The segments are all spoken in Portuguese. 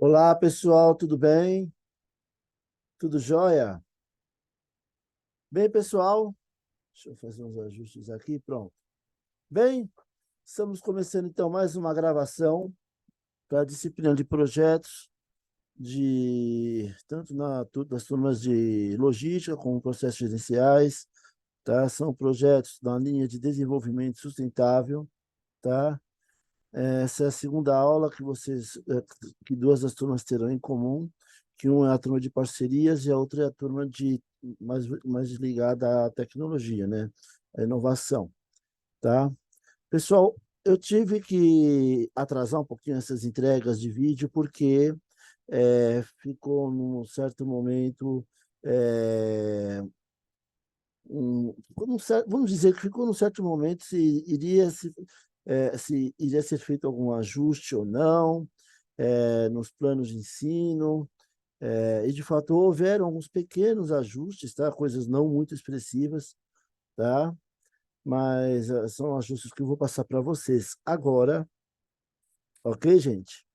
Olá, pessoal, tudo bem? Tudo jóia? Bem, pessoal, deixa eu fazer uns ajustes aqui, pronto. Bem, estamos começando então mais uma gravação para a disciplina de projetos de tanto das turmas de logística como processos gerenciais, tá? São projetos na linha de desenvolvimento sustentável, tá? Essa é a segunda aula que duas das turmas terão em comum, que uma é a turma de parcerias e a outra é a turma de mais ligada à tecnologia, né? À inovação, tá? Pessoal, eu tive que atrasar um pouquinho essas entregas de vídeo porque ficou num certo momento vamos dizer que ficou num certo momento se iria ser feito algum ajuste ou não, nos planos de ensino, e de fato houveram alguns pequenos ajustes, tá? Coisas não muito expressivas, tá? Mas são ajustes que eu vou passar para vocês agora, ok, gente?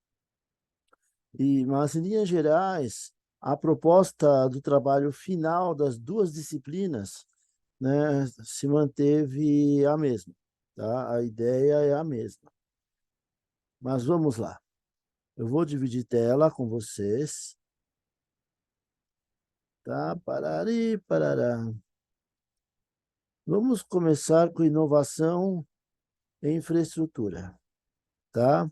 Mas em linhas gerais, a proposta do trabalho final das duas disciplinas, né, se manteve a mesma, tá? A ideia é a mesma. Mas vamos lá. Eu vou dividir tela com vocês, tá? Parari, parará. Vamos começar com inovação em infraestrutura, tá?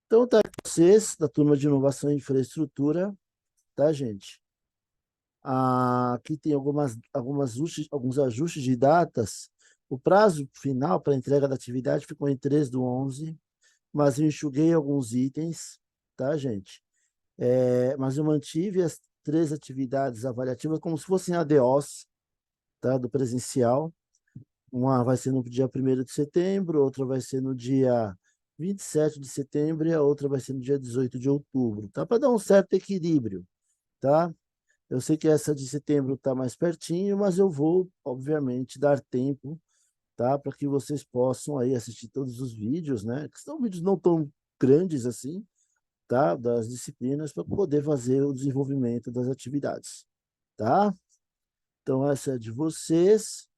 Então, tá aqui vocês, da turma de inovação em infraestrutura, tá, gente? Aqui tem alguns ajustes de datas. O prazo final para entrega da atividade ficou em 3/11, mas eu enxuguei alguns itens, tá, gente? Mas eu mantive as três atividades avaliativas como se fossem ADOs, tá, do presencial. Uma vai ser no dia 1º de setembro, outra vai ser no dia 27 de setembro e a outra vai ser no dia 18 de outubro, tá? Para dar um certo equilíbrio, tá? Eu sei que essa de setembro está mais pertinho, mas eu vou, obviamente, dar tempo, tá? Para que vocês possam aí assistir todos os vídeos, né? Que são vídeos não tão grandes assim, tá? Das disciplinas para poder fazer o desenvolvimento das atividades, tá? Então essa é de vocês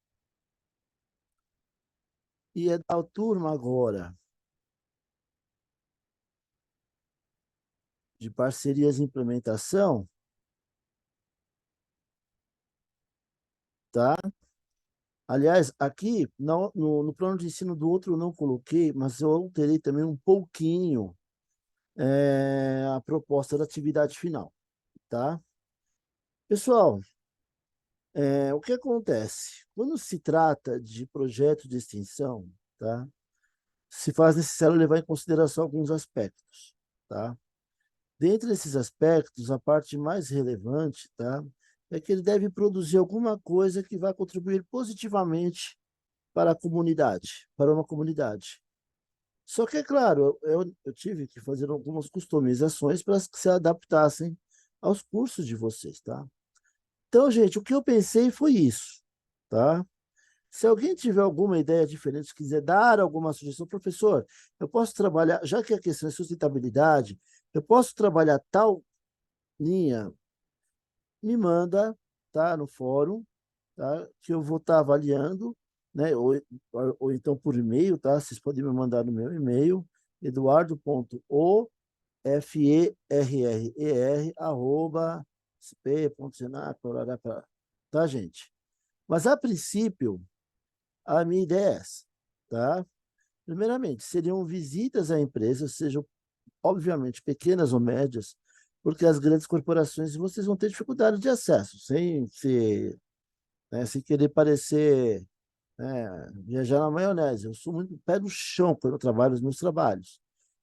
e é da turma agora de parcerias e implementação, tá? Aliás, aqui no plano de ensino do outro eu não coloquei, mas eu alterei também um pouquinho a proposta da atividade final, tá? Pessoal, o que acontece? Quando se trata de projeto de extensão, tá? Se faz necessário levar em consideração alguns aspectos, tá? Dentre esses aspectos, a parte mais relevante, tá? É que ele deve produzir alguma coisa que vai contribuir positivamente para a comunidade, para uma comunidade. Só que, é claro, eu tive que fazer algumas customizações para que se adaptassem aos cursos de vocês, tá? Então, gente, o que eu pensei foi isso, tá? Se alguém tiver alguma ideia diferente, quiser dar alguma sugestão, professor, eu posso trabalhar, já que a questão é sustentabilidade, eu posso trabalhar tal linha, me manda, tá, no fórum, tá, que eu vou estar avaliando, né, ou então por e-mail, tá? Vocês podem me mandar no meu e-mail, eduardo.ofrrer@sp.senac, tá, gente? Mas, a princípio, a minha ideia é essa, tá? Primeiramente, seriam visitas a empresas, sejam, obviamente, pequenas ou médias, porque as grandes corporações vocês vão ter dificuldade de acesso, sem querer parecer, viajar na maionese. Eu sou muito pé no chão quando eu trabalho os meus trabalhos.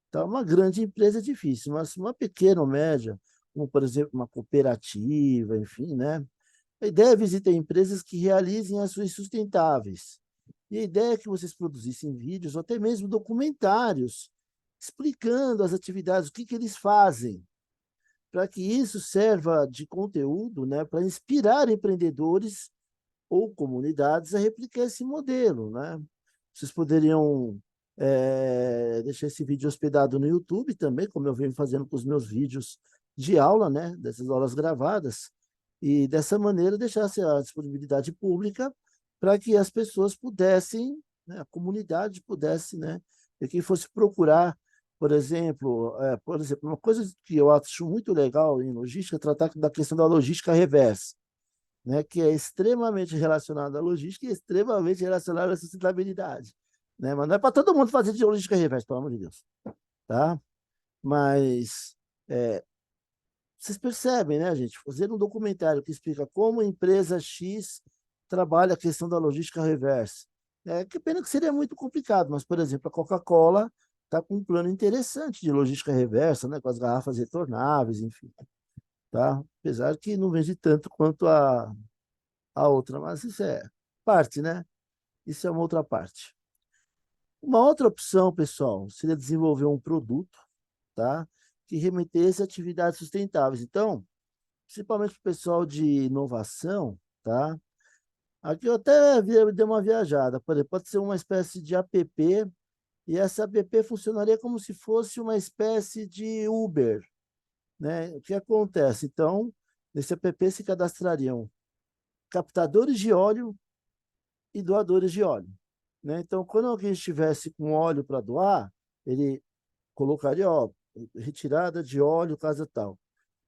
Então, uma grande empresa é difícil, mas uma pequena ou média, como, por exemplo, uma cooperativa, enfim, né? A ideia é visitar empresas que realizem ações sustentáveis. E a ideia é que vocês produzissem vídeos ou até mesmo documentários explicando as atividades, o que eles fazem, para que isso serva de conteúdo, né, para inspirar empreendedores ou comunidades a replicar esse modelo, né? Vocês poderiam. Deixar esse vídeo hospedado no YouTube também, como eu venho fazendo com os meus vídeos de aula, né, dessas aulas gravadas, e dessa maneira deixasse a disponibilidade pública para que as pessoas pudessem, né, a comunidade pudesse, né, e quem fosse procurar, por exemplo, uma coisa que eu acho muito legal em logística é tratar da questão da logística reversa, né, que é extremamente relacionada à logística e extremamente relacionada à sustentabilidade, né? Mas não é para todo mundo fazer de logística reversa, pelo amor de Deus, tá? Mas é, vocês percebem, né, gente? Fazer um documentário que explica como a empresa X trabalha a questão da logística reversa. Que pena que seria muito complicado, mas, por exemplo, a Coca-Cola está com um plano interessante de logística reversa, né, com as garrafas retornáveis, enfim, tá? Apesar que não vende tanto quanto a outra, mas isso é parte, né? Isso é uma outra parte. Uma outra opção, pessoal, seria desenvolver um produto, tá? Que remetesse a atividades sustentáveis. Então, principalmente para o pessoal de inovação, tá? Aqui eu até dei uma viajada. Por exemplo, pode ser uma espécie de app, e essa app funcionaria como se fosse uma espécie de Uber, né? O que acontece? Então, nesse app se cadastrariam captadores de óleo e doadores de óleo, né? Então, quando alguém estivesse com óleo para doar, ele colocaria, ó, retirada de óleo, casa tal.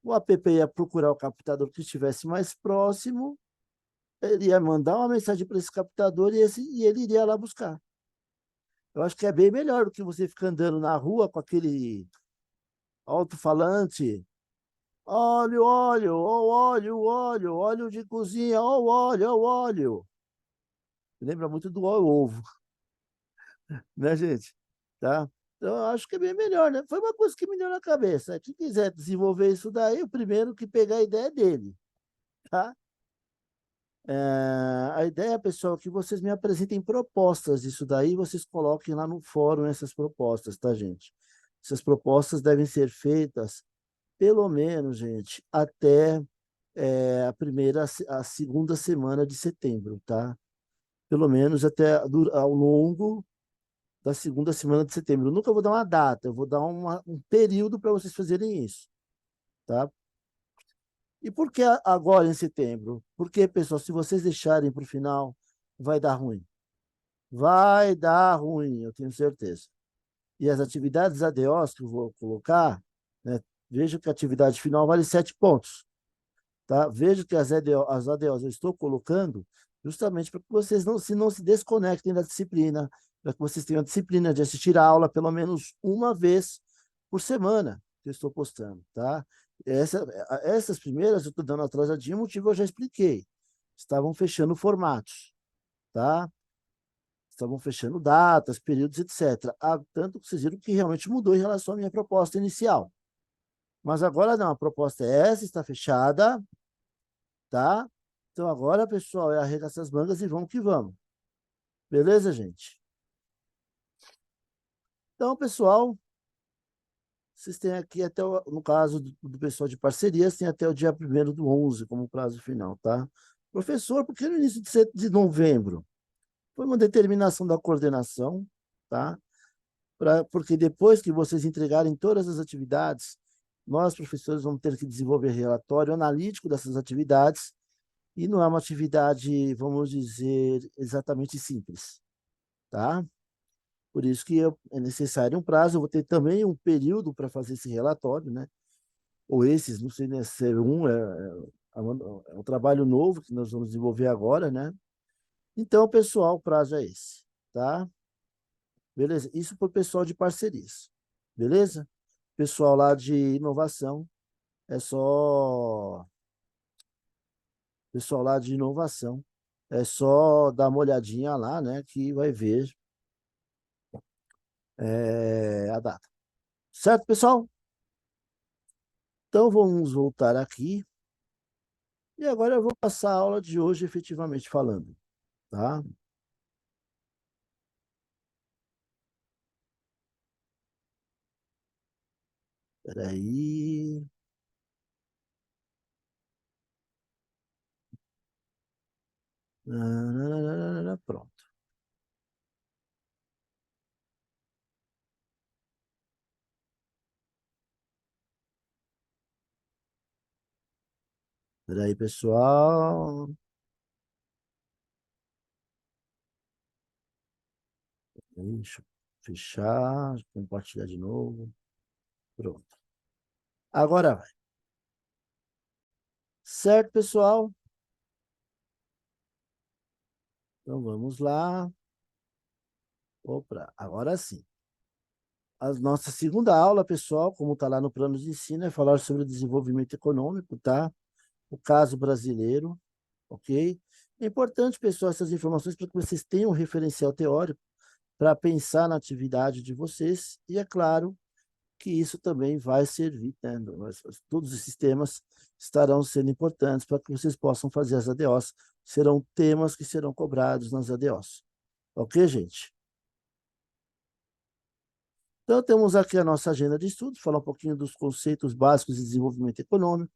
O app ia procurar o captador que estivesse mais próximo, ele ia mandar uma mensagem para esse captador e ele iria lá buscar. Eu acho que é bem melhor do que você ficar andando na rua com aquele alto-falante. Óleo, óleo, ó óleo, óleo, óleo de cozinha, ó óleo, ó óleo. Lembra muito do ovo, né, gente? Tá? Então, eu acho que é bem melhor, né? Foi uma coisa que me deu na cabeça. Quem quiser desenvolver isso daí, o primeiro que pegar a ideia é dele, tá? A ideia, pessoal, é que vocês me apresentem propostas disso daí, vocês coloquem lá no fórum essas propostas, tá, gente? Essas propostas devem ser feitas, pelo menos, gente, até a segunda semana de setembro, tá? Pelo menos até ao longo da segunda semana de setembro. Eu nunca vou dar uma data, eu vou dar um período para vocês fazerem isso, tá? E por que agora em setembro? Porque, pessoal, se vocês deixarem para o final, vai dar ruim. Vai dar ruim, eu tenho certeza. E as atividades ADOs que eu vou colocar, né, veja que a atividade final vale 7 pontos. Tá? Veja que as ADOs eu estou colocando justamente para que vocês não se desconectem da disciplina, para que vocês tenham a disciplina de assistir a aula pelo menos uma vez por semana que eu estou postando. Tá? Essas primeiras eu estou dando atrasadinho, o motivo eu já expliquei. Estavam fechando formatos. Tá? Estavam fechando datas, períodos, etc. Tanto que vocês viram que realmente mudou em relação à minha proposta inicial. Mas agora não, a proposta é essa, está fechada, tá? Então agora, pessoal, é arregaçar as mangas e vamos que vamos. Beleza, gente? Então, pessoal, vocês têm aqui no caso do pessoal de parcerias, tem até o dia 1º do 11 como prazo final, tá? Professor, por que no início de novembro? Foi uma determinação da coordenação, tá? Porque depois que vocês entregarem todas as atividades, nós, professores, vamos ter que desenvolver relatório analítico dessas atividades, e não é uma atividade, vamos dizer, exatamente simples, tá? Por isso que é necessário um prazo, eu vou ter também um período para fazer esse relatório, né? Ou esses, não sei, né, se é um trabalho novo que nós vamos desenvolver agora, né? Então, pessoal, o prazo é esse, tá? Beleza? Isso para o pessoal de parcerias, beleza? Pessoal lá de inovação, é só. Pessoal lá de inovação, é só dar uma olhadinha lá, né? Que vai ver a data. Certo, pessoal? Então vamos voltar aqui. E agora eu vou passar a aula de hoje efetivamente falando, tá? Peraí. Pronto. Espera aí, pessoal. Deixa eu fechar, compartilhar de novo. Pronto. Agora vai. Certo, pessoal? Então vamos lá. Opa, agora sim. A nossa segunda aula, pessoal, como está lá no plano de ensino, é falar sobre o desenvolvimento econômico, tá? O caso brasileiro, ok? É importante, pessoal, essas informações para que vocês tenham um referencial teórico para pensar na atividade de vocês, e é claro que isso também vai servir, né? Todos os sistemas estarão sendo importantes para que vocês possam fazer as ADOs, serão temas que serão cobrados nas ADOs. Ok, gente? Então, temos aqui a nossa agenda de estudos, falar um pouquinho dos conceitos básicos de desenvolvimento econômico,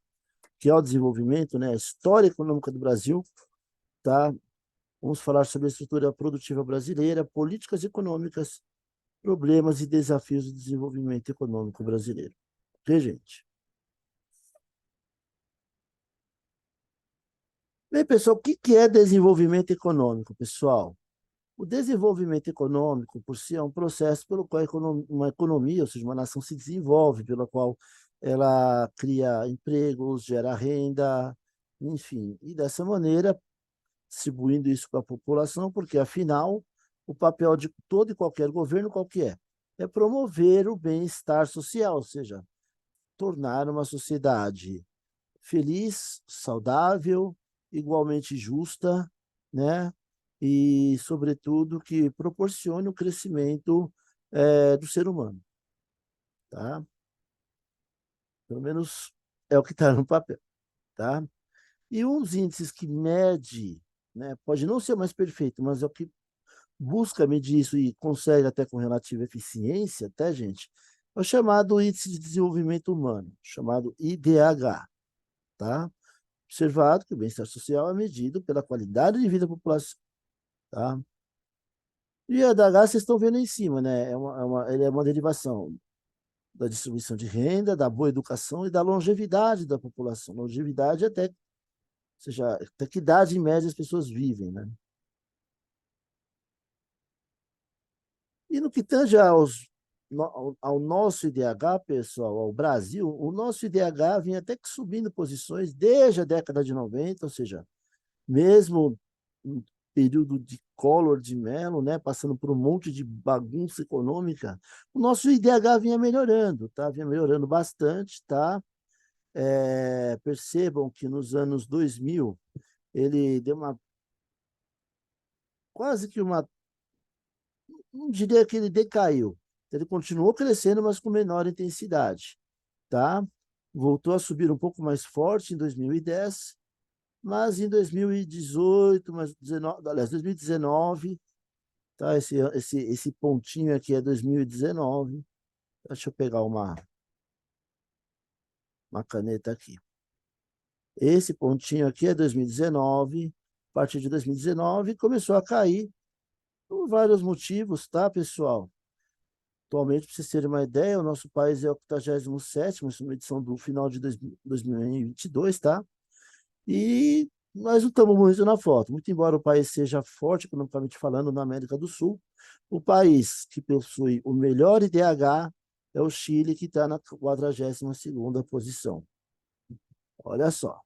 que é o desenvolvimento, né, a história econômica do Brasil, tá? Vamos falar sobre a estrutura produtiva brasileira, políticas econômicas, problemas e desafios do desenvolvimento econômico brasileiro. Ok, gente? Bem, pessoal, o que é desenvolvimento econômico, pessoal? O desenvolvimento econômico, por si, é um processo pelo qual uma economia, ou seja, uma nação se desenvolve, pela qual ela cria empregos, gera renda, enfim, e dessa maneira, distribuindo isso para a população, porque, afinal, o papel de todo e qualquer governo qual que é? É promover o bem-estar social, ou seja, tornar uma sociedade feliz, saudável, igualmente justa, né? E, sobretudo, que proporcione o crescimento do ser humano, tá? Pelo menos é o que está no papel, tá? E um dos índices que mede, né, pode não ser mais perfeito, mas é o que busca medir isso e consegue até com relativa eficiência, até, gente, é o chamado Índice de Desenvolvimento Humano, chamado IDH, tá? Observado que o bem-estar social é medido pela qualidade de vida da população, tá? E o IDH vocês estão vendo em cima, né? Ele é uma derivação da distribuição de renda, da boa educação e da longevidade da população. Longevidade até, ou seja, até que idade em média as pessoas vivem, né? E no que tange ao nosso IDH, pessoal, ao Brasil, o nosso IDH vinha até que subindo posições desde a década de 90, ou seja, mesmo um período de Collor de Mello, né, passando por um monte de bagunça econômica, o nosso IDH vinha melhorando, tá? Vinha melhorando bastante, tá? Percebam que nos anos 2000 ele deu uma quase que uma, não diria que ele decaiu, ele continuou crescendo, mas com menor intensidade, tá? Voltou a subir um pouco mais forte em 2010, mas em 2018, mas 19, aliás, 2019, tá? Esse pontinho aqui é 2019. Deixa eu pegar uma caneta aqui. Esse pontinho aqui é 2019. A partir de 2019 começou a cair por vários motivos, tá, pessoal? Atualmente, para vocês terem uma ideia, o nosso país é o 87º, essa é uma edição do final de 2022, tá? E nós não estamos muito na foto. Muito embora o país seja forte, economicamente falando, na América do Sul, o país que possui o melhor IDH é o Chile, que está na 42ª posição. Olha só.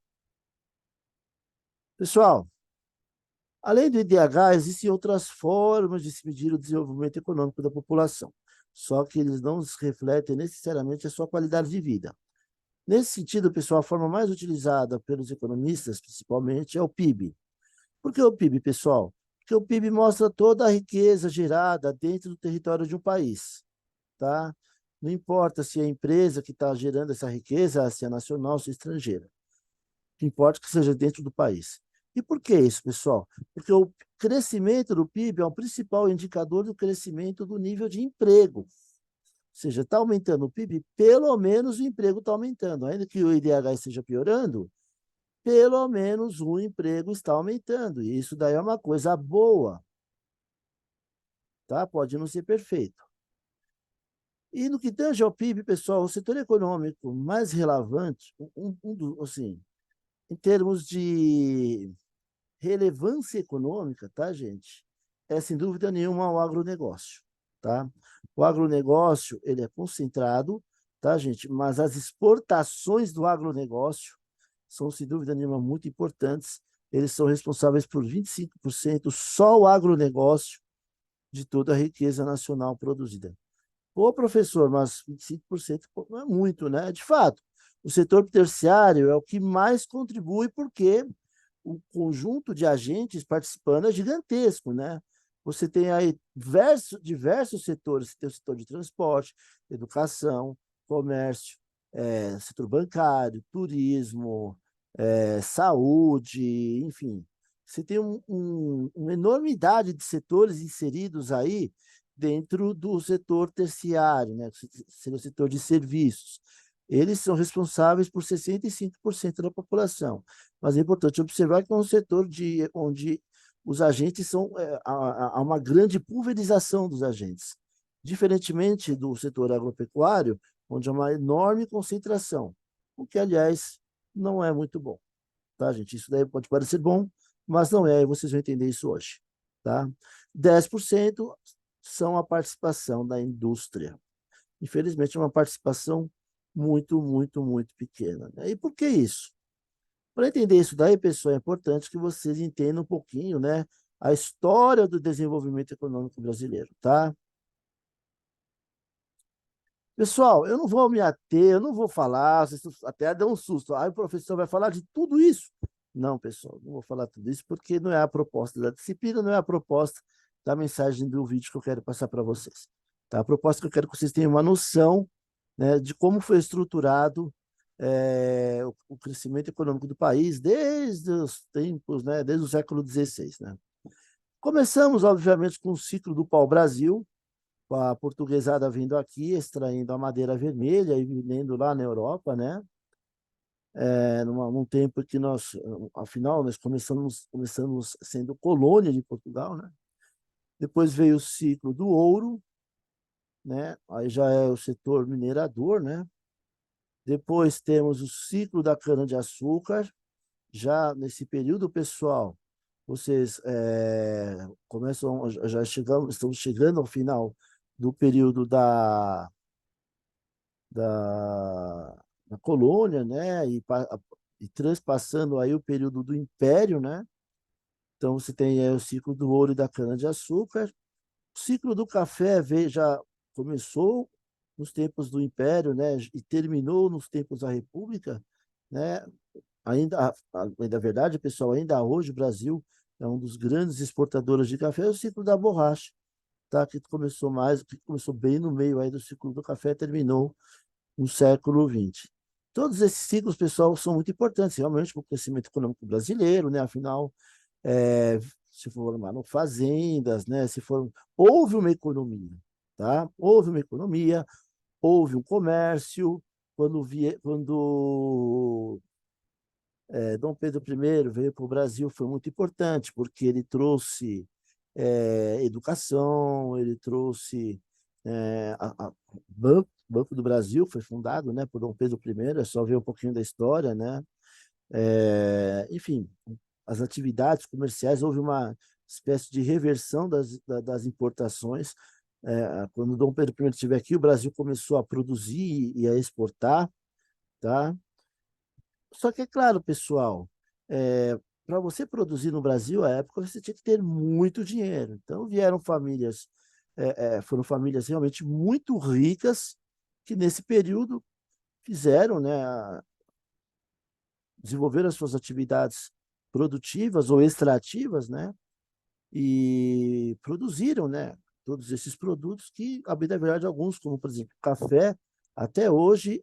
Pessoal, além do IDH, existem outras formas de se medir o desenvolvimento econômico da população, só que eles não refletem necessariamente a sua qualidade de vida. Nesse sentido, pessoal, a forma mais utilizada pelos economistas, principalmente, é o PIB. Por que o PIB, pessoal? Porque o PIB mostra toda a riqueza gerada dentro do território de um país, tá? Não importa se é a empresa que está gerando essa riqueza, se é nacional, se é estrangeira. O que importa é que seja dentro do país. E por que isso, pessoal? Porque o crescimento do PIB é o principal indicador do crescimento do nível de emprego. Ou seja, está aumentando o PIB, pelo menos o emprego está aumentando. Ainda que o IDH esteja piorando, pelo menos o emprego está aumentando. E isso daí é uma coisa boa, tá? Pode não ser perfeito. E no que tange ao PIB, pessoal, o setor econômico mais relevante, assim, Em termos de relevância econômica, tá, gente? É sem dúvida nenhuma o agronegócio, tá? O agronegócio, ele é concentrado, tá, gente? Mas as exportações do agronegócio são, sem dúvida nenhuma, muito importantes. Eles são responsáveis por 25%, só o agronegócio, de toda a riqueza nacional produzida. Pô, professor, mas 25% não é muito, né? De fato, o setor terciário é o que mais contribui porque o conjunto de agentes participando é gigantesco, né? Você tem aí diversos setores, você tem o setor de transporte, educação, comércio, setor bancário, turismo, saúde, enfim. Você tem uma enormidade de setores inseridos aí dentro do setor terciário, né? Seria o setor de serviços. Eles são responsáveis por 65% da população. Mas é importante observar que é um setor onde os agentes são, há uma grande pulverização dos agentes, diferentemente do setor agropecuário, onde há uma enorme concentração, o que, aliás, não é muito bom, tá, gente? Isso daí pode parecer bom, mas não é, e vocês vão entender isso hoje, tá? 10% são a participação da indústria. Infelizmente, é uma participação muito pequena, né? E por que isso? Para entender isso daí, pessoal, é importante que vocês entendam um pouquinho, né, a história do desenvolvimento econômico brasileiro, tá? Pessoal, eu não vou me ater, eu não vou falar, vocês até dão um susto. Aí o professor vai falar de tudo isso. Não, pessoal, não vou falar tudo isso porque não é a proposta da disciplina, não é a proposta da mensagem do vídeo que eu quero passar para vocês. Tá? A proposta que eu quero que vocês tenham uma noção, né, de como foi estruturado o crescimento econômico do país desde os tempos, né, desde o século XVI, né? Começamos, obviamente, com o ciclo do pau-brasil, com a portuguesada vindo aqui, extraindo a madeira vermelha e vendendo lá na Europa, né? Num tempo que nós, afinal, nós começamos sendo colônia de Portugal, né? Depois veio o ciclo do ouro, né? Aí já é o setor minerador, né? Depois temos o ciclo da cana-de-açúcar. Já nesse período, pessoal, vocês começam, estamos chegando ao final do período da colônia, né? E transpassando aí o período do império, né? Então você tem o ciclo do ouro e da cana-de-açúcar. O ciclo do café já começou nos tempos do império, né? E terminou nos tempos da República, né? Ainda verdade, pessoal, ainda hoje o Brasil é um dos grandes exportadores de café, é o ciclo da borracha, tá? Que começou bem no meio aí do ciclo do café, terminou no século XX. Todos esses ciclos, pessoal, são muito importantes, realmente, para o crescimento econômico brasileiro, né? Afinal, é, se formaram fazendas, né? Houve uma economia, tá? Houve uma economia, houve um comércio, quando Dom Pedro I veio para o Brasil, foi muito importante, porque ele trouxe educação, ele trouxe Banco do Brasil, foi fundado, né, por Dom Pedro I, é só ver um pouquinho da história, né? Enfim, as atividades comerciais, houve uma espécie de reversão das importações. Quando Dom Pedro I esteve aqui, o Brasil começou a produzir e a exportar, tá? Só que é claro, pessoal, para você produzir no Brasil, à época, você tinha que ter muito dinheiro. Então vieram foram famílias realmente muito ricas que nesse período fizeram, né, desenvolveram as suas atividades produtivas ou extrativas, né, e produziram, né, todos esses produtos que, a bem da verdade, alguns, como por exemplo, café, até hoje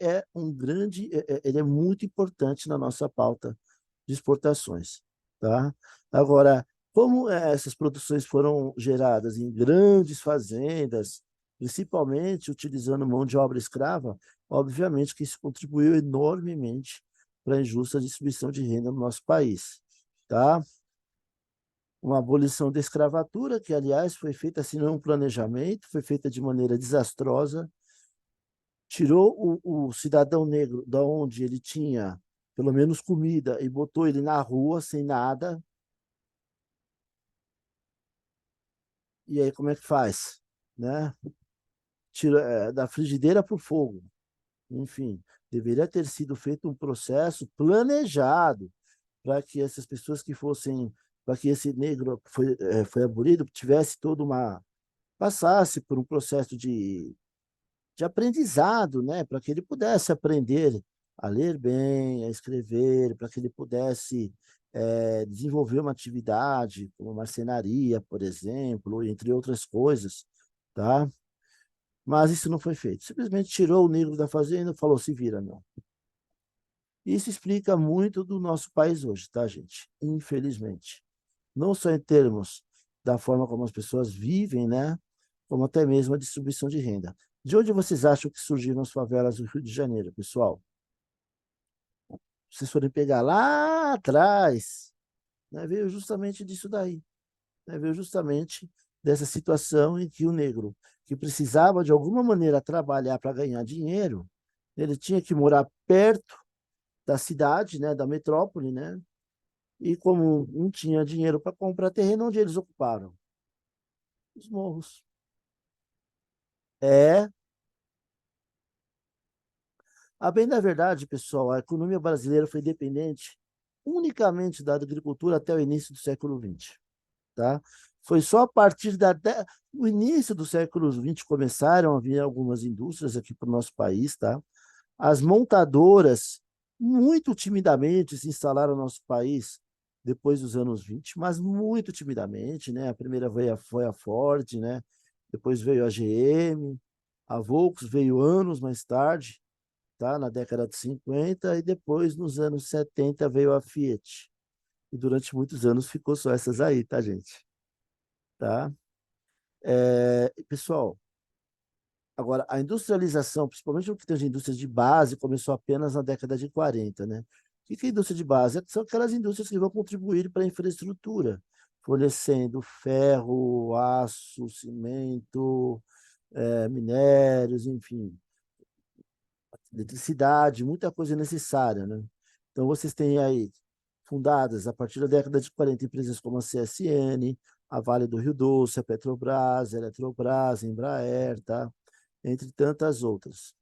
ele é muito importante na nossa pauta de exportações, tá? Agora, como essas produções foram geradas em grandes fazendas, principalmente utilizando mão de obra escrava, obviamente que isso contribuiu enormemente para a injusta distribuição de renda no nosso país, tá? Uma abolição da escravatura, que, aliás, foi feita assim, não é um planejamento, foi feita de maneira desastrosa, tirou o cidadão negro da onde ele tinha pelo menos comida, e botou ele na rua sem nada, e aí como é que faz? Né? Tira, da frigideira para o fogo. Enfim, deveria ter sido feito um processo planejado para que essas pessoas que fossem, para que esse negro foi abolido, tivesse toda uma, passasse por um processo de aprendizado, né, para que ele pudesse aprender a ler bem, a escrever, para que ele pudesse desenvolver uma atividade, como marcenaria, por exemplo, entre outras coisas, tá? Mas isso não foi feito. Simplesmente tirou o negro da fazenda e falou: se vira, não. Isso explica muito do nosso país hoje, tá, gente? Infelizmente. Não só em termos da forma como as pessoas vivem, né? Como até mesmo a distribuição de renda. De onde vocês acham que surgiram as favelas do Rio de Janeiro, pessoal? Se vocês forem pegar lá atrás, né, veio justamente disso daí. Né, veio justamente dessa situação em que o negro, que precisava de alguma maneira trabalhar para ganhar dinheiro, ele tinha que morar perto da cidade, né, da metrópole, né? E como não tinha dinheiro para comprar terreno, onde eles ocuparam? Os morros. É, a bem da verdade, pessoal, a economia brasileira foi dependente unicamente da agricultura até o início do século XX, tá? Foi só a partir do início do século XX começaram a vir algumas indústrias aqui para o nosso país, tá? As montadoras, muito timidamente, se instalaram no nosso país depois dos anos 20, mas muito timidamente, né? A primeira foi a Ford, né? Depois veio a GM, a Volks veio anos mais tarde, tá? Na década de 50, e depois, nos anos 70, veio a Fiat. E durante muitos anos ficou só essas aí, tá, gente? Tá? Pessoal, agora, a industrialização, principalmente o que tem de indústrias de base, começou apenas na década de 40, né? O que é indústria de base? São aquelas indústrias que vão contribuir para a infraestrutura, fornecendo ferro, aço, cimento, minérios, enfim, eletricidade, muita coisa necessária, né? Então, vocês têm aí fundadas a partir da década de 40 empresas como a CSN, a Vale do Rio Doce, a Petrobras, a Eletrobras, a Embraer, tá? Entre tantas outras.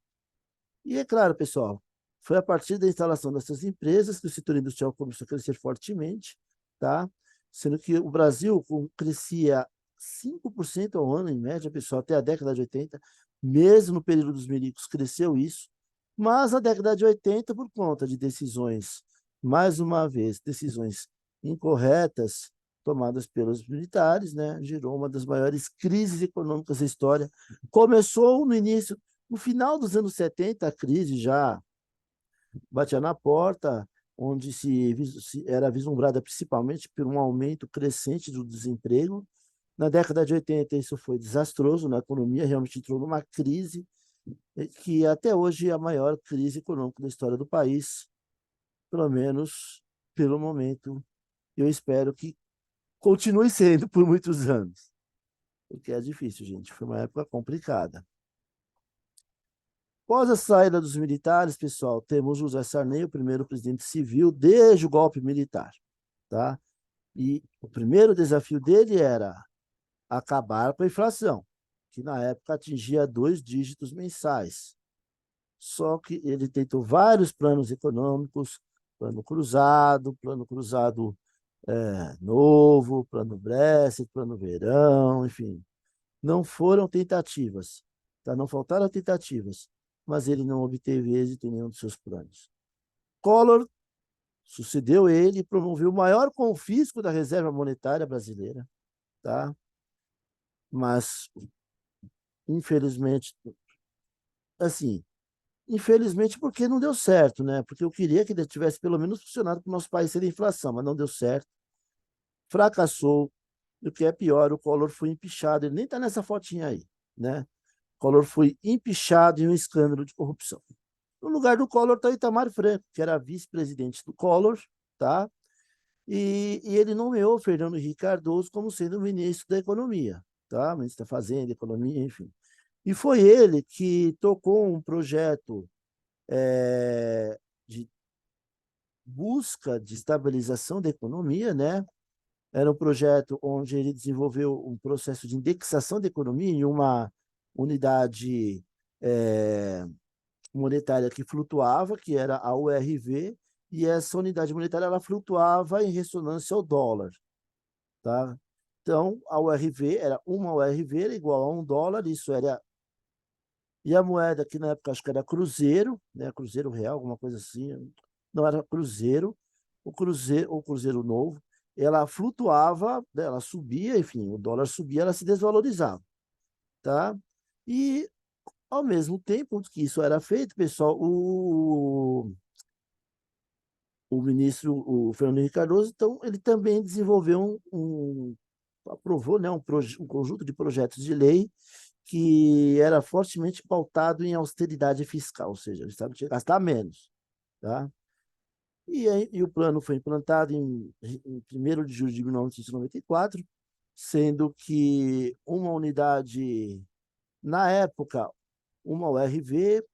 E é claro, pessoal, foi a partir da instalação dessas empresas que o setor industrial começou a crescer fortemente, tá? Sendo que o Brasil crescia 5% ao ano, em média, pessoal, até a década de 80, mesmo no período dos milicos cresceu isso, mas na década de 80, por conta de decisões, mais uma vez, decisões incorretas tomadas pelos militares, né, gerou uma das maiores crises econômicas da história. Começou no início, no final dos anos 70, a crise já batia na porta, onde se era vislumbrada principalmente por um aumento crescente do desemprego. Na década de 80, isso foi desastroso na economia, realmente entrou numa crise que até hoje é a maior crise econômica da história do país, pelo menos pelo momento. Eu espero que continue sendo por muitos anos, porque é difícil, gente. Foi uma época complicada. Após a saída dos militares, pessoal, temos José Sarney, o primeiro presidente civil desde o golpe militar, tá? E o primeiro desafio dele era acabar com a inflação, que na época atingia 2 dígitos mensais. Só que ele tentou vários planos econômicos, plano cruzado novo, plano Brexit, plano verão, enfim. Não foram tentativas, tá? Não faltaram tentativas, mas ele não obteve êxito em nenhum dos seus planos. Collor sucedeu ele e promoveu o maior confisco da reserva monetária brasileira, tá? Mas, infelizmente, assim, infelizmente porque não deu certo, né? Porque eu queria que ele tivesse pelo menos funcionado para o nosso país ser inflação, mas não deu certo. Fracassou. E o que é pior, o Collor foi empichado. Ele nem está nessa fotinha aí, né? O Collor foi empichado em um escândalo de corrupção. No lugar do Collor está Itamar Franco, que era vice-presidente do Collor, tá? E ele nomeou Fernando Henrique Cardoso como sendo o ministro da Economia, tá? Ministro da Fazenda, Economia, enfim. E foi ele que tocou um projeto de busca de estabilização da economia, né? Era um projeto onde ele desenvolveu um processo de indexação da economia em uma unidade é, monetária que flutuava, que era a URV, e essa unidade monetária ela flutuava em ressonância ao dólar, tá? Então, a URV era uma URV era igual a $1, isso era. E a moeda, que na época acho que era Cruzeiro, né? Cruzeiro Real, alguma coisa assim. Não era Cruzeiro, o Cruzeiro Novo, ela flutuava, né? Ela subia, enfim, o dólar subia, ela se desvalorizava, tá? E, ao mesmo tempo que isso era feito, pessoal, o ministro, o Fernando Henrique Cardoso, então, ele também desenvolveu aprovou, né, um conjunto de projetos de lei que era fortemente pautado em austeridade fiscal, ou seja, o Estado tinha que gastar menos, tá? E o plano foi implantado em 1º de julho de 1994, sendo que uma unidade, na época, uma URV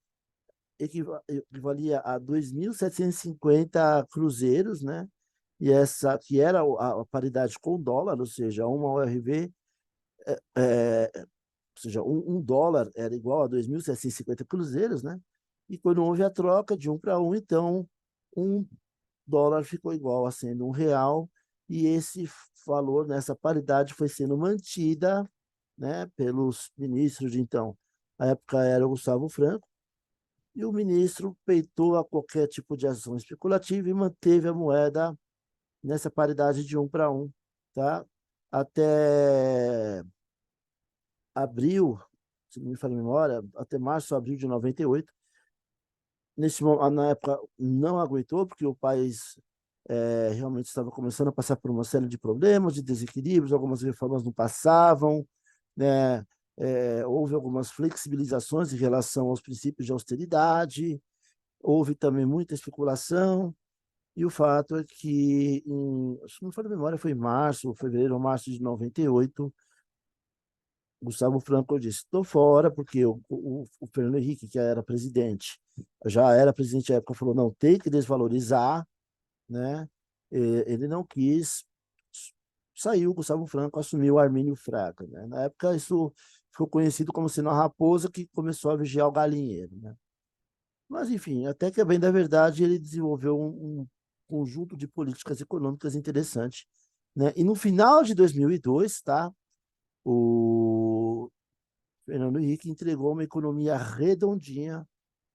equivalia a 2.750 cruzeiros, né? E essa que era a paridade com o dólar, ou seja, uma URV, ou seja, um dólar era igual a 2.750 cruzeiros, né? E quando houve a troca de 1 para 1, então um dólar ficou igual a sendo R$ 1, e esse valor, nessa paridade, foi sendo mantida, né, pelos ministros de então. A época era o Gustavo Franco, e o ministro peitou a qualquer tipo de ação especulativa e manteve a moeda nessa paridade de 1 para 1, tá? Até abril, se não me falha a memória, até março, abril de 98. Na época não aguentou, porque o país realmente estava começando a passar por uma série de problemas, de desequilíbrios, algumas reformas não passavam, né? Houve algumas flexibilizações em relação aos princípios de austeridade, houve também muita especulação, e o fato é que, se não me falha a memória, foi em março, fevereiro ou março de 98, Gustavo Franco disse: estou fora, porque o Fernando Henrique, que era presidente, já era presidente à época, falou: não, tem que desvalorizar, né? Ele não quis, saiu. Gustavo Franco assumiu o Armínio Fraga, né? Na época, isso ficou conhecido como sendo a raposa que começou a vigiar o galinheiro, né? Mas, enfim, até que, a bem da verdade, ele desenvolveu um conjunto de políticas econômicas interessantes, né? E no final de 2002, tá? O Fernando Henrique entregou uma economia redondinha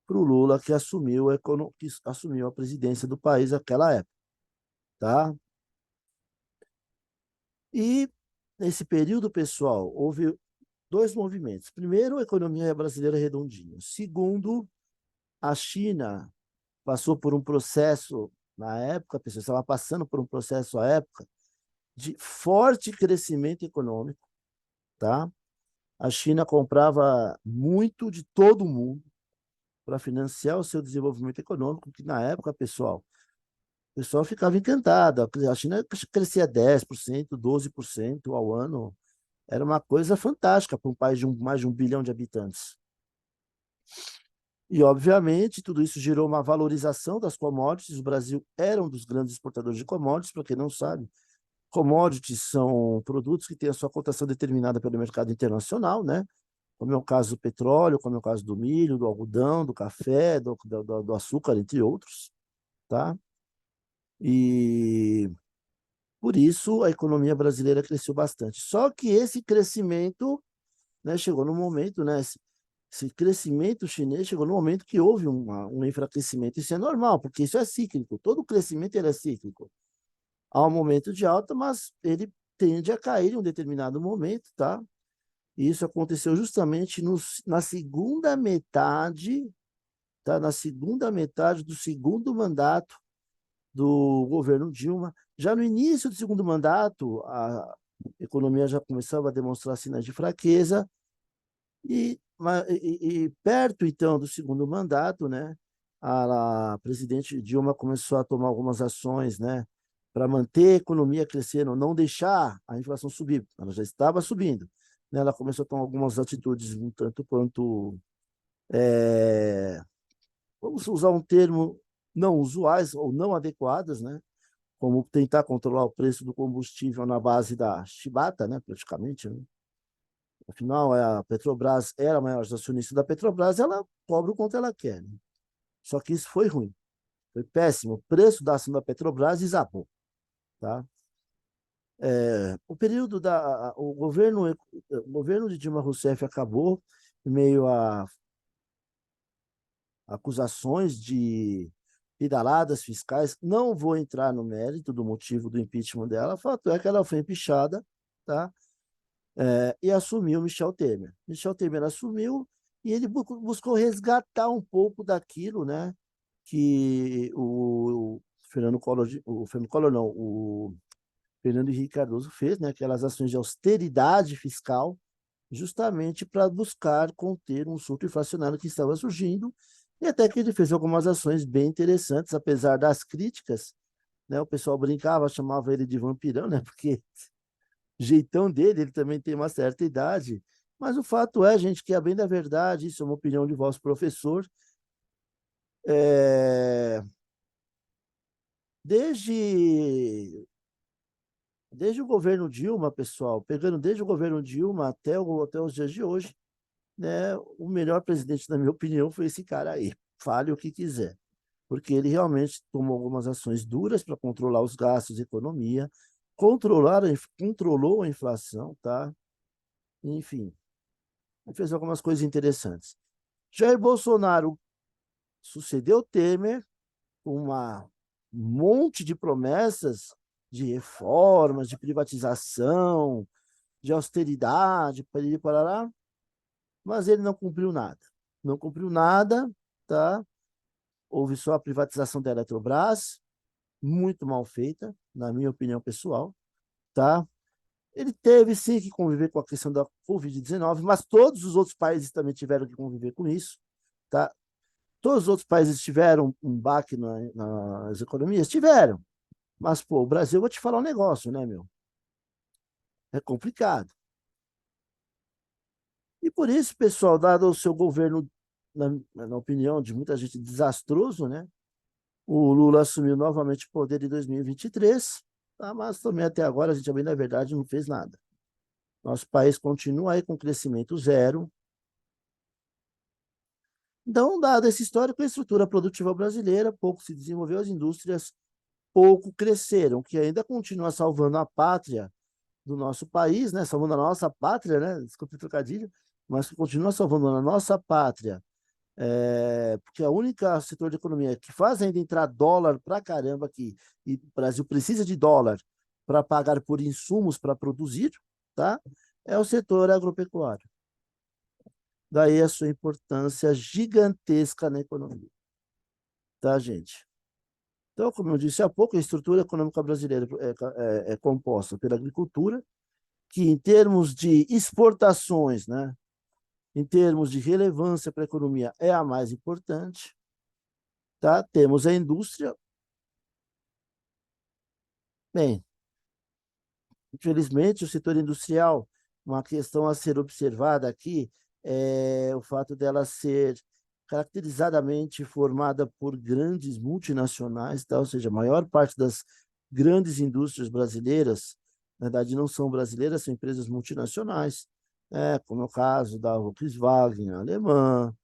para o Lula, que assumiu a presidência do país naquela época, tá? E nesse período, pessoal, houve dois movimentos. Primeiro, a economia brasileira redondinha. Segundo, a China passou por um processo, na época, a pessoa estava passando por um processo à época de forte crescimento econômico, tá? A China comprava muito de todo mundo para financiar o seu desenvolvimento econômico, que na época, pessoal, o pessoal ficava encantado. A China crescia 10%, 12% ao ano. Era uma coisa fantástica para um país de mais de 1 bilhão de habitantes. E, obviamente, tudo isso gerou uma valorização das commodities. O Brasil era um dos grandes exportadores de commodities, para quem não sabe. Commodities são produtos que têm a sua cotação determinada pelo mercado internacional, né? Como é o caso do petróleo, como é o caso do milho, do algodão, do café, do açúcar, entre outros, tá? E por isso a economia brasileira cresceu bastante. Só que esse crescimento, né, chegou no momento, né, esse crescimento chinês chegou no momento que houve um enfraquecimento. Isso é normal, porque isso é cíclico. Todo crescimento ele é cíclico. Há um momento de alta, mas ele tende a cair em um determinado momento, tá? E isso aconteceu justamente na segunda metade, tá? Na segunda metade do segundo mandato do governo Dilma. Já no início do segundo mandato, a economia já começava a demonstrar sinais de fraqueza, e perto, então, do segundo mandato, né, a presidente Dilma começou a tomar algumas ações, né, para manter a economia crescendo, não deixar a inflação subir. Ela já estava subindo, né? Ela começou a tomar algumas atitudes um tanto quanto, vamos usar um termo não usuais ou não adequadas, né? Como tentar controlar o preço do combustível na base da chibata, né? Praticamente, né? Afinal, a Petrobras era a maior acionista da Petrobras, ela cobra o quanto ela quer. Né? Só que isso foi ruim, foi péssimo. O preço da ação da Petrobras desabou. Tá? O período o governo de Dilma Rousseff acabou em meio a acusações de pedaladas fiscais. Não vou entrar no mérito do motivo do impeachment dela. O fato é que ela foi empichada, tá? E assumiu Michel Temer. Michel Temer assumiu e ele buscou resgatar um pouco daquilo, né? Que o Fernando Collor não, o Fernando Henrique Cardoso fez, né? Aquelas ações de austeridade fiscal, justamente para buscar conter um surto inflacionário que estava surgindo, e até que ele fez algumas ações bem interessantes, apesar das críticas, né? O pessoal brincava, chamava ele de vampirão, né? Porque o jeitão dele, ele também tem uma certa idade, mas o fato é, gente, que a bem da verdade, isso é uma opinião de vosso professor, é... desde desde o governo Dilma, pessoal, pegando desde o governo Dilma até os dias de hoje, né, o melhor presidente, na minha opinião, foi esse cara aí. Fale o que quiser. Porque ele realmente tomou algumas ações duras para controlar os gastos e economia, controlou a inflação, tá? Enfim, fez algumas coisas interessantes. Jair Bolsonaro sucedeu Temer com um monte de promessas de reformas, de privatização, de austeridade, parará, mas ele não cumpriu nada. Não cumpriu nada, tá? Houve só a privatização da Eletrobras, muito mal feita, na minha opinião pessoal, tá? Ele teve sim que conviver com a questão da Covid-19, mas todos os outros países também tiveram que conviver com isso, tá? Todos os outros países tiveram um baque nas economias? Tiveram. Mas, pô, o Brasil, eu vou te falar um negócio, né, meu? É complicado. E por isso, pessoal, dado o seu governo, na opinião de muita gente, desastroso, né? O Lula assumiu novamente o poder em 2023, tá? Mas também até agora a gente, bem na verdade, não fez nada. Nosso país continua aí com crescimento zero. Então, dado esse histórico, a estrutura produtiva brasileira pouco se desenvolveu, as indústrias pouco cresceram, o que ainda continua salvando a pátria do nosso país, né? Salvando a nossa pátria, né? Desculpe o trocadilho, mas que continua salvando a nossa pátria, porque a única setor de economia que faz ainda entrar dólar para caramba aqui, e o Brasil precisa de dólar para pagar por insumos para produzir, tá? É o setor agropecuário. Daí a sua importância gigantesca na economia, tá, gente? Então, como eu disse há pouco, a estrutura econômica brasileira é composta pela agricultura, que em termos de exportações, né, em termos de relevância para a economia, é a mais importante. Tá? Temos a indústria. Bem, infelizmente, o setor industrial, uma questão a ser observada aqui é o fato dela ser caracterizadamente formada por grandes multinacionais, tá? Ou seja, a maior parte das grandes indústrias brasileiras, na verdade, não são brasileiras, são empresas multinacionais, como é o caso da Volkswagen alemã,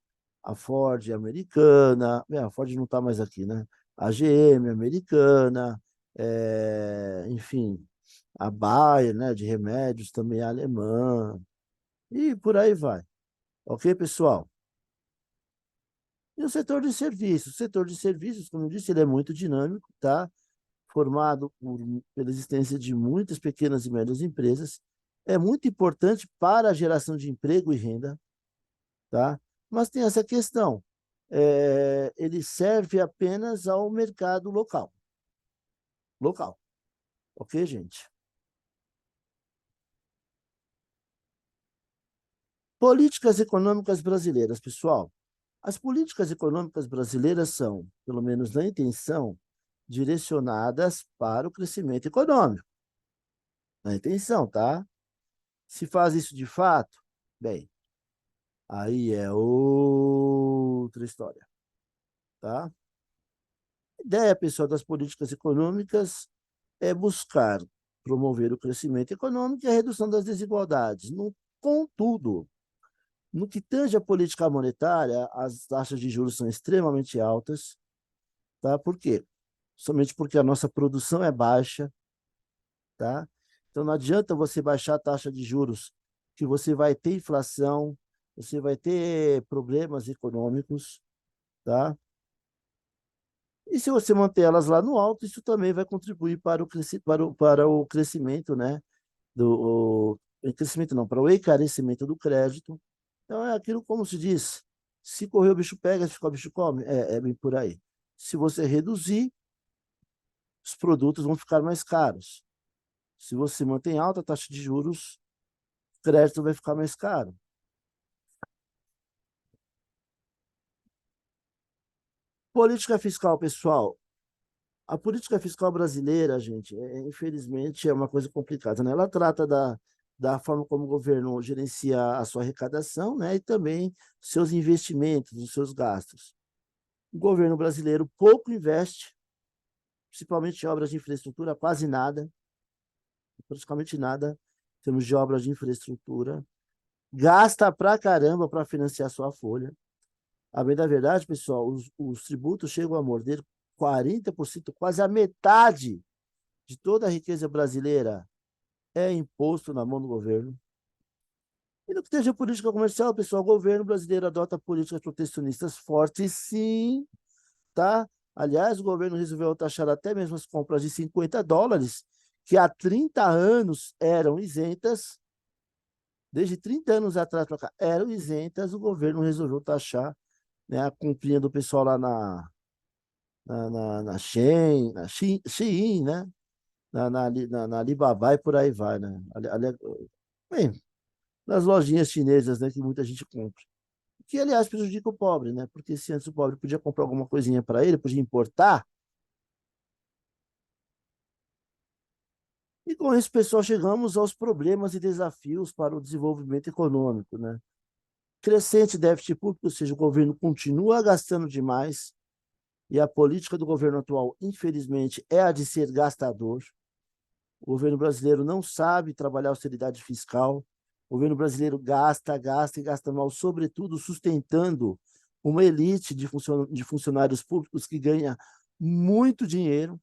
a Ford americana, a Ford não está mais aqui, né? A GM americana, enfim, a Bayer, né, de remédios também é alemã, e por aí vai. Ok, pessoal? E o setor de serviços? O setor de serviços, como eu disse, ele é muito dinâmico, tá? Formado pela existência de muitas pequenas e médias empresas. É muito importante para a geração de emprego e renda, tá? Mas tem essa questão. Ele serve apenas ao mercado local. Local. Ok, gente? Políticas econômicas brasileiras, pessoal. As políticas econômicas brasileiras são, pelo menos na intenção, direcionadas para o crescimento econômico. Na intenção, tá? Se faz isso de fato, bem, aí é outra história, tá? A ideia, pessoal, das políticas econômicas é buscar promover o crescimento econômico e a redução das desigualdades. Contudo, no que tange à política monetária, as taxas de juros são extremamente altas, tá? Por quê? Somente porque a nossa produção é baixa, tá? Então não adianta você baixar a taxa de juros, que você vai ter inflação, você vai ter problemas econômicos, tá? E se você manter elas lá no alto, isso também vai contribuir para o crescimento, né? Crescimento não, para o encarecimento do crédito. Então é aquilo como se diz, se correr o bicho pega, se ficar o bicho come, é bem por aí. Se você reduzir, os produtos vão ficar mais caros. Se você mantém alta a taxa de juros, o crédito vai ficar mais caro. Política fiscal, pessoal. A política fiscal brasileira, gente, infelizmente é uma coisa complicada, né? Ela trata da forma como o governo gerencia a sua arrecadação, né? E também seus investimentos, os seus gastos. O governo brasileiro pouco investe, principalmente em obras de infraestrutura, quase nada, praticamente nada, em termos de obras de infraestrutura. Gasta pra caramba para financiar sua folha. A bem da verdade, pessoal, os tributos chegam a morder 40%, quase a metade de toda a riqueza brasileira é imposto na mão do governo. E no que seja política comercial, pessoal, o governo brasileiro adota políticas protecionistas fortes, sim, tá? Aliás, o governo resolveu taxar até mesmo as compras de US$ 50, que há 30 anos eram isentas, desde 30 anos atrás para cá, eram isentas, o governo resolveu taxar, né, a comprinha do pessoal lá na Shein, Shein, né? Na Alibaba e por aí vai, né? Bem, nas lojinhas chinesas, né, que muita gente compra. Que, aliás, prejudica o pobre, né? Porque se antes o pobre podia comprar alguma coisinha para ele, podia importar, e com isso, pessoal, chegamos aos problemas e desafios para o desenvolvimento econômico, né? Crescente déficit público, ou seja, o governo continua gastando demais, e a política do governo atual, infelizmente, é a de ser gastador. O governo brasileiro não sabe trabalhar a austeridade fiscal. O governo brasileiro gasta, gasta e gasta mal, sobretudo sustentando uma elite de funcionários públicos que ganha muito dinheiro,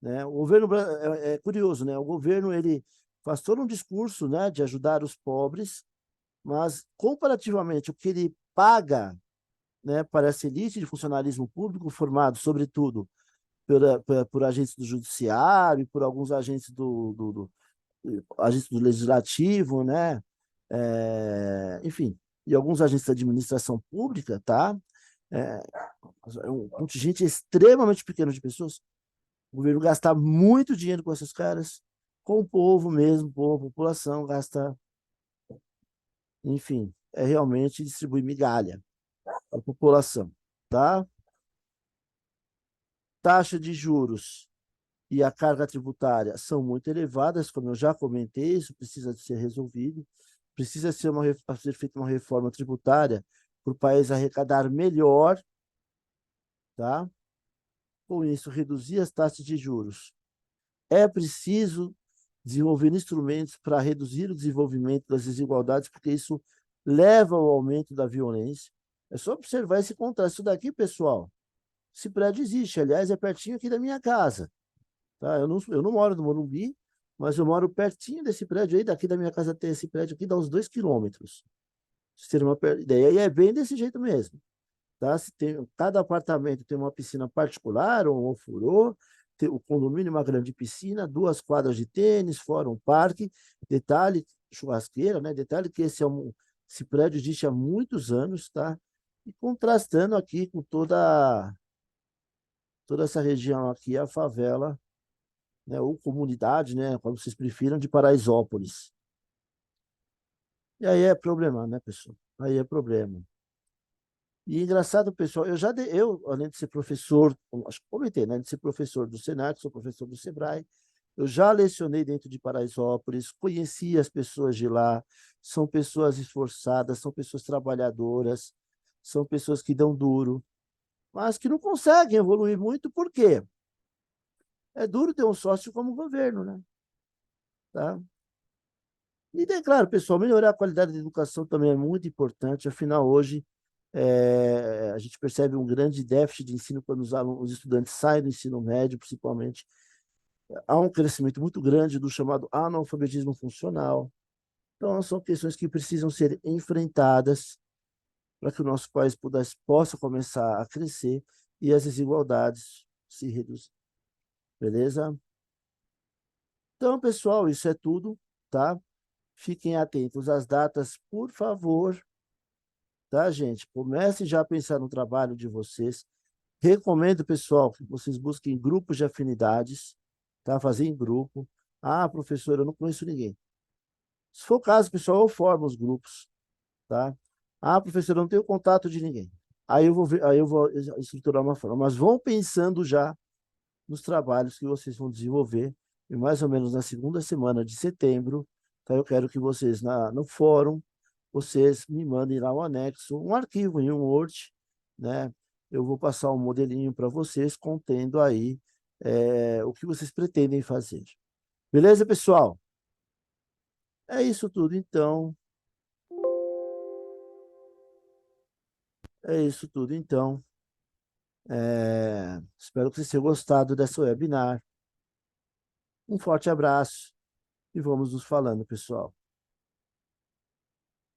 né? O governo é curioso, né? O governo ele faz todo um discurso, né, de ajudar os pobres, mas comparativamente o que ele paga, né, para essa elite de funcionalismo público formado, sobretudo, por agentes do judiciário, por alguns agentes agentes do legislativo, né? Enfim, e alguns agentes da administração pública, tá? É, é um contingente extremamente pequeno de pessoas. O governo gasta muito dinheiro com esses caras, com o povo mesmo, com a população, gasta, enfim, é realmente distribuir migalha para a população, tá? Taxa de juros e a carga tributária são muito elevadas, como eu já comentei, isso precisa de ser resolvido, precisa ser feita uma reforma tributária para o país arrecadar melhor, tá? Com isso, reduzir as taxas de juros. É preciso desenvolver instrumentos para reduzir o desenvolvimento das desigualdades, porque isso leva ao aumento da violência. É só observar esse contraste. Isso daqui, pessoal, esse prédio existe, aliás, é pertinho aqui da minha casa. Tá? Eu não moro no Morumbi, mas eu moro pertinho desse prédio aí, daqui da minha casa até esse prédio aqui, dá uns 2 quilômetros. Pra vocês terem uma ideia. E é bem desse jeito mesmo. Tá? Cada apartamento tem uma piscina particular ou um ofurô, o condomínio uma grande piscina, 2 quadras de tênis, fora um parque, detalhe, churrasqueira, né? Detalhe que esse prédio existe há muitos anos, tá? E contrastando aqui com toda essa região aqui, a favela, né? Ou comunidade, né? Como vocês prefiram, de Paraisópolis. E aí é problema, né, pessoal? Aí é problema. E engraçado, pessoal, além de ser professor, acho que comentei, né, de ser professor do Senac, sou professor do Sebrae, eu já lecionei dentro de Paraisópolis, conheci as pessoas de lá, são pessoas esforçadas, são pessoas trabalhadoras, são pessoas que dão duro, mas que não conseguem evoluir muito, por quê? É duro ter um sócio como governo, né? Tá? E daí, claro, pessoal, melhorar a qualidade da educação também é muito importante, afinal, hoje a gente percebe um grande déficit de ensino quando os estudantes saem do ensino médio, principalmente. Há um crescimento muito grande do chamado analfabetismo funcional. Então, são questões que precisam ser enfrentadas para que o nosso país possa começar a crescer e as desigualdades se reduzir. Beleza? Então, pessoal, isso é tudo, tá? Fiquem atentos às datas, por favor, tá, gente? Comecem já a pensar no trabalho de vocês. Recomendo, pessoal, que vocês busquem grupos de afinidades, tá? Fazer em grupo. Ah, professor, eu não conheço ninguém. Se for o caso, pessoal, eu formo os grupos, tá? Ah, professor, eu não tenho contato de ninguém. Aí eu vou estruturar uma forma. Mas vão pensando já nos trabalhos que vocês vão desenvolver, e mais ou menos na segunda semana de setembro, tá? Eu quero que vocês, no fórum, vocês me mandem lá um anexo, um arquivo em um Word, né? Eu vou passar um modelinho para vocês contendo aí o que vocês pretendem fazer. Beleza, pessoal? É isso tudo, então. É isso tudo, então. Espero que vocês tenham gostado dessa webinar. Um forte abraço e vamos nos falando, pessoal.